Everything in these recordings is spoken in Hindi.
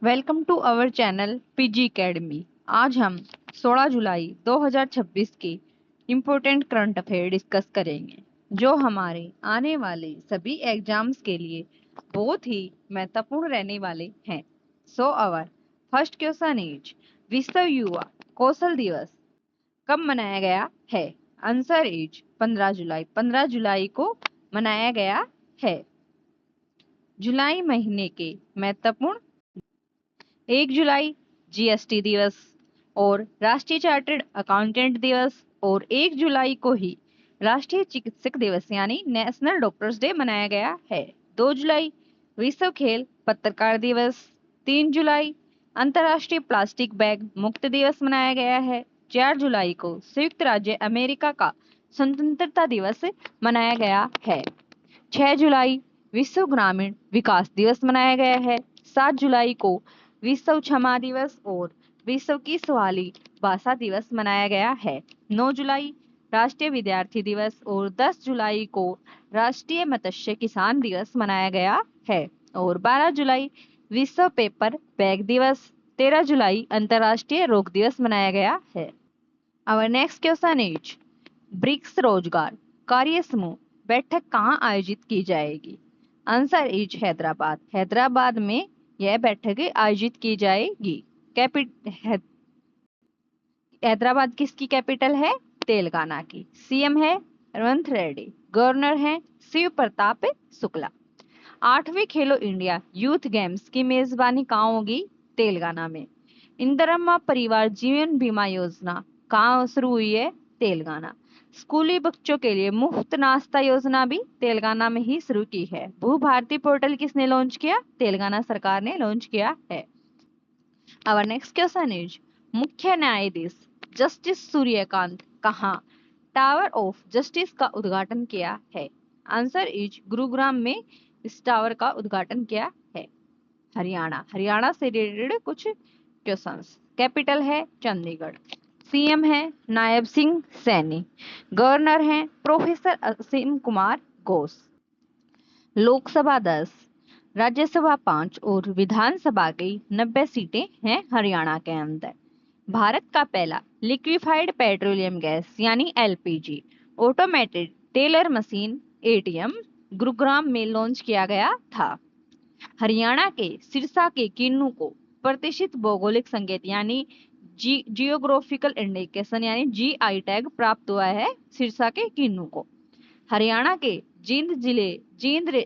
Welcome to our channel PG academy. आज हम 16 जुलाई 2026 की इम्पोर्टेंट करंट अफेयर डिस्कस करेंगे जो हमारे आने वाले सभी एग्जाम्स के लिए बहुत ही महत्वपूर्ण रहने वाले हैं। So our first question is विश्व युवा कौशल दिवस कब मनाया गया है? आंसर इज 15 जुलाई। 15 जुलाई को मनाया गया है। जुलाई महीने के महत्वपूर्ण 1 जुलाई जीएसटी दिवस और राष्ट्रीय चार्टर्ड अकाउंटेंट दिवस, और 1 जुलाई को ही राष्ट्रीय चिकित्सक दिवस यानी नेशनल डॉक्टर्स डे मनाया गया है। 2 जुलाई विश्व खेल पत्रकार दिवस। 3 जुलाई अंतर्राष्ट्रीय प्लास्टिक बैग मुक्त दिवस मनाया गया है। 4 जुलाई को संयुक्त राज्य अमेरिका का स्वतंत्रता दिवस मनाया गया है। 6 जुलाई विश्व ग्रामीण विकास दिवस मनाया गया है। 7 जुलाई को विश्व क्षमा दिवस और विश्व की सवाली भाषा दिवस मनाया गया है। 9 जुलाई राष्ट्रीय विद्यार्थी दिवस और 10 जुलाई को राष्ट्रीय मत्स्य किसान दिवस मनाया गया है। और 12 जुलाई विश्व पेपर बैग दिवस। 13 जुलाई अंतर्राष्ट्रीय रोग दिवस मनाया गया है। Our next question is BRICS रोजगार कार्य समूह बैठक कहाँ आयोजित की जाएगी? Answer is Hyderabad. हैदराबाद में यह बैठक आयोजित की जाएगी। हैदराबाद किसकी कैपिटल है? तेलंगाना की। सीएम है रेवंत रेड्डी। गवर्नर है शिव प्रताप शुक्ला। 8वें खेलो इंडिया यूथ गेम्स की मेजबानी कहाँ होगी? तेलंगाना में। इंदिरा परिवार जीवन बीमा योजना कहाँ शुरू हुई है? तेलंगाना। स्कूली बच्चों के लिए मुफ्त नाश्ता योजना भी तेलंगाना में ही शुरू की है। भू भारती पोर्टल किसने लॉन्च किया? तेलंगाना सरकार ने लॉन्च किया है। आवर नेक्स्ट क्वेश्चन इज मुख्य न्यायाधीश जस्टिस सूर्यकांत कहाँ टावर ऑफ जस्टिस का उद्घाटन किया है? आंसर इज गुरुग्राम में इस टावर का उद्घाटन किया है। हरियाणा। हरियाणा से रिलेटेड कुछ क्वेश्चंस। कैपिटल है चंडीगढ़। सीएम है नायब सिंह सैनी। गवर्नर हैं प्रोफेसर असीम कुमार घोष। लोकसभा 10, राज्यसभा 5 और विधानसभा की 90 सीटें हैं हरियाणा के अंदर। भारत का पहला लिक्विफाइड पेट्रोलियम गैस यानी LPG automated teller machine ATM Gurugram में लॉन्च किया गया था। हरियाणा के सिरसा के किन्नू को प्रतिष्ठित भौगोलिक संकेत यानी जियोग्राफिकल इंडिकेशन यानी जीआई टैग प्राप्त हुआ है सिरसा के किन्नू को। हरियाणा के जींद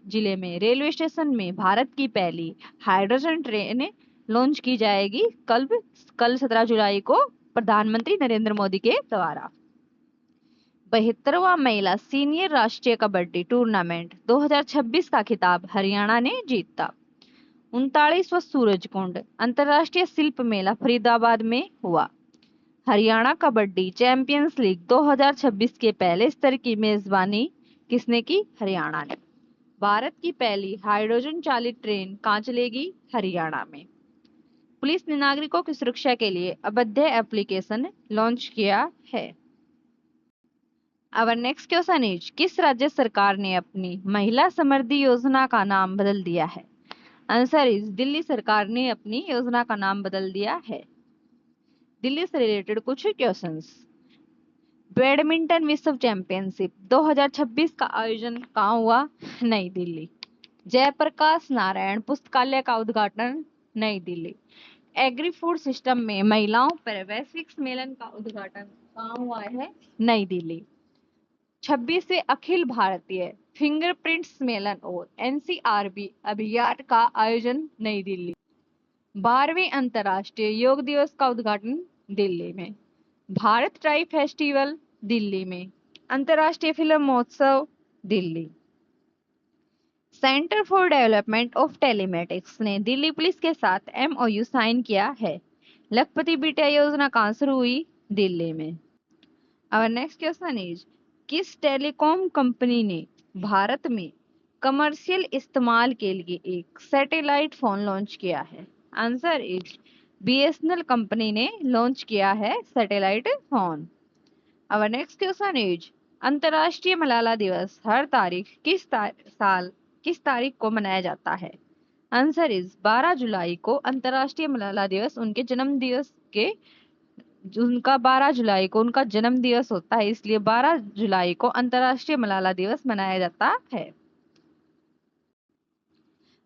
जिले में रेलवे स्टेशन में भारत की पहली हाइड्रोजन ट्रेन लॉन्च की जाएगी कल 17 जुलाई को प्रधानमंत्री नरेंद्र मोदी के द्वारा। 72वां महिला सीनियर राष्ट्रीय कबड्डी टूर्नामेंट 2026 का खिताब हरियाणा ने जीता। 39वां सूरजकुंड अंतर्राष्ट्रीय शिल्प मेला फरीदाबाद में हुआ। हरियाणा कबड्डी चैंपियंस लीग 2026 के पहले स्तर की मेजबानी किसने की? हरियाणा ने। भारत की पहली हाइड्रोजन चालित ट्रेन कहाँ चलेगी? हरियाणा में। पुलिस ने नागरिकों की सुरक्षा के लिए अभ्युदय एप्लीकेशन लॉन्च किया है। आवर नेक्स्ट क्वेश्चन इज किस राज्य सरकार ने अपनी महिला समृद्धि योजना का नाम बदल दिया है? आंसर इज दिल्ली सरकार ने अपनी योजना का नाम बदल दिया है। दिल्ली से रिलेटेड कुछ क्वेश्चंस। बैडमिंटन विश्व चैंपियनशिप 2026 का आयोजन कहाँ हुआ? नई दिल्ली। जयप्रकाश नारायण पुस्तकालय का उद्घाटन नई दिल्ली। एग्री फूड सिस्टम में महिलाओं पर वैश्विक सम्मेलन का उद्घाटन कहाँ हुआ है? नई दिल्ली। 26वें अखिल भारतीय फिंगरप्रिंट सम्मेलन और एनसीआरबी अभियान का आयोजन नई दिल्ली। 12वें अंतर्राष्ट्रीय योग दिवस का उद्घाटन दिल्ली में। भारत ट्राई फेस्टिवल दिल्ली में। अंतर्राष्ट्रीय फिल्म महोत्सव Delhi. Centre for development of telematics ने दिल्ली पुलिस के साथ एमओयू साइन किया है। लखपति बिटिया योजना कहाँ शुरू हुई? दिल्ली में। आवर नेक्स्ट क्वेश्चन इज किस टेलीकॉम कंपनी ने भारत में कमर्शियल इस्तेमाल के लिए एक सैटेलाइट फोन लॉन्च किया है? आंसर इज बीएसएनएल कंपनी ने लॉन्च किया है satellite phone. Our next question is अंतर्राष्ट्रीय मलाला दिवस हर तारीख किस तारीख को मनाया जाता है? आंसर इज 12 जुलाई को अंतर्राष्ट्रीय मलाला दिवस उनके जन्म दिवस के उनका 12 जुलाई को उनका जन्म दिवस होता है, इसलिए 12 जुलाई को अंतर्राष्ट्रीय मलाला दिवस मनाया जाता है।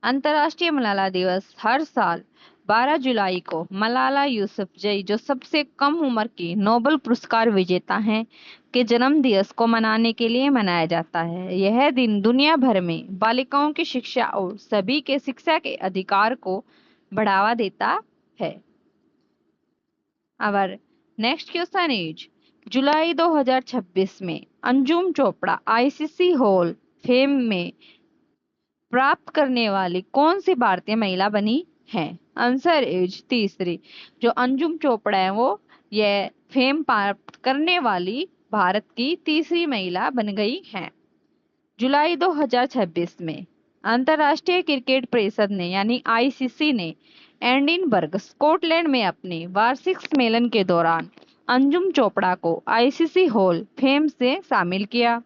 अंतर्राष्ट्रीय मलाला दिवस हर साल 12 जुलाई को मलाला यूसुफजई, जो सबसे कम उम्र की नोबेल पुरस्कार विजेता हैं, के जन्म दिवस को मनाने के लिए मनाया जाता है। यह दिन दुनिया भर में बालिकाओं की शिक्षा और सभी के शिक्षा के अधिकार को बढ़ावा देता है। Our next question is, जुलाई 2026 में Anjum Chopra ICC hall fame में प्राप्त करने वाली कौन सी भारतीय महिला बनी है? आंसर इज तीसरी। जो अंजुम चोपड़ा है वो यह फेम प्राप्त करने वाली भारत की तीसरी महिला बन गई है। जुलाई 2026 में अंतर्राष्ट्रीय क्रिकेट परिषद ने यानी आईसीसी ने एडिनबर्ग स्कॉटलैंड में अपने वार्षिक सम्मेलन के दौरान अंजुम चोपड़ा को आईसीसी हॉल फेम से शामिल किया।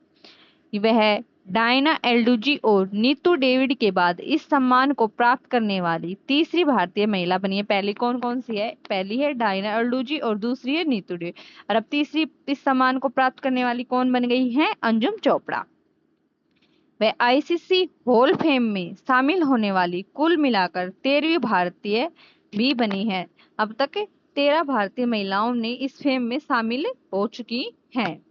वह डायना एल्डूजी और नीतू डेविड के बाद इस सम्मान को प्राप्त करने वाली तीसरी भारतीय महिला बनी है। पहली कौन कौन सी है? पहली है डायना एल्डूजी और दूसरी है नीतू डेविड, और अब तीसरी इस सम्मान को प्राप्त करने वाली कौन बन गई है? अंजुम चोपड़ा। वह आईसीसी हॉल फेम में शामिल होने वाली कुल मिलाकर 13वीं भारतीय भी बनी है। अब तक 13 भारतीय महिलाओं ने इस फेम में शामिल हो चुकी हैं।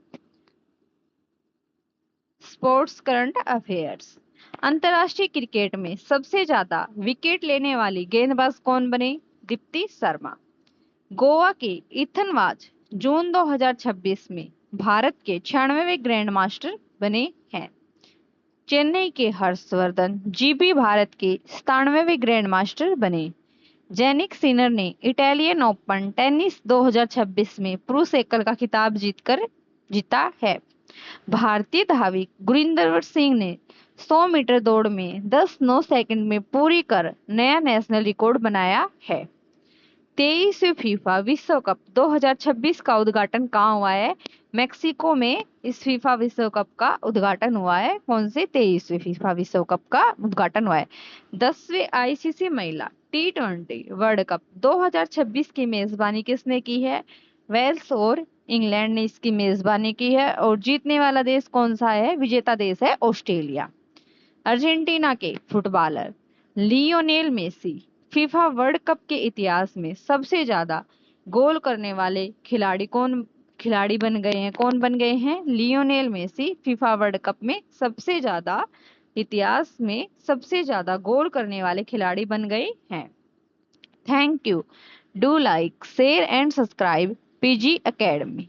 Sports current affairs. अंतर्राष्ट्रीय क्रिकेट में सबसे ज्यादा विकेट लेने वाली गेंदबाज कौन बने? दीप्ति शर्मा। गोवा के इथन वाज जून 2026 में भारत के 96वें ग्रैंड मास्टर बने हैं। चेन्नई के हर्षवर्धन जीबी भारत के 97वें ग्रैंड मास्टर बने। जैनिक सिनर ने इटालियन ओपन टेनिस 2026 में पुरुष एकल का खिताब जीता है। भारतीय धावक गुरिंदर सिंह ने 100 मीटर दौड़ में 10.9 सेकंड में पूरी कर नया नेशनल रिकॉर्ड बनाया है। 23वीं फीफा विश्व कप 2026 का उद्घाटन कहाँ हुआ है? मेक्सिको में इस फीफा विश्व कप का उद्घाटन हुआ है। कौन से? 23वीं फीफा विश्व कप का उद्घाटन हुआ है। 10वें आईसीसी महिला T20 वर्ल्ड कप 2026 की मेजबानी किसने की है? वेल्स और इंग्लैंड ने इसकी मेजबानी की है। और जीतने वाला देश कौन सा है? विजेता देश है ऑस्ट्रेलिया। अर्जेंटीना के footballer Lionel Messi FIFA world cup के इतिहास में सबसे ज्यादा गोल करने वाले खिलाड़ी बन गए हैं? कौन बन गए हैं? Lionel Messi FIFA world Cup में इतिहास में सबसे ज्यादा गोल करने वाले खिलाड़ी बन गए हैं। Thank you. Do like, share and subscribe PG academy.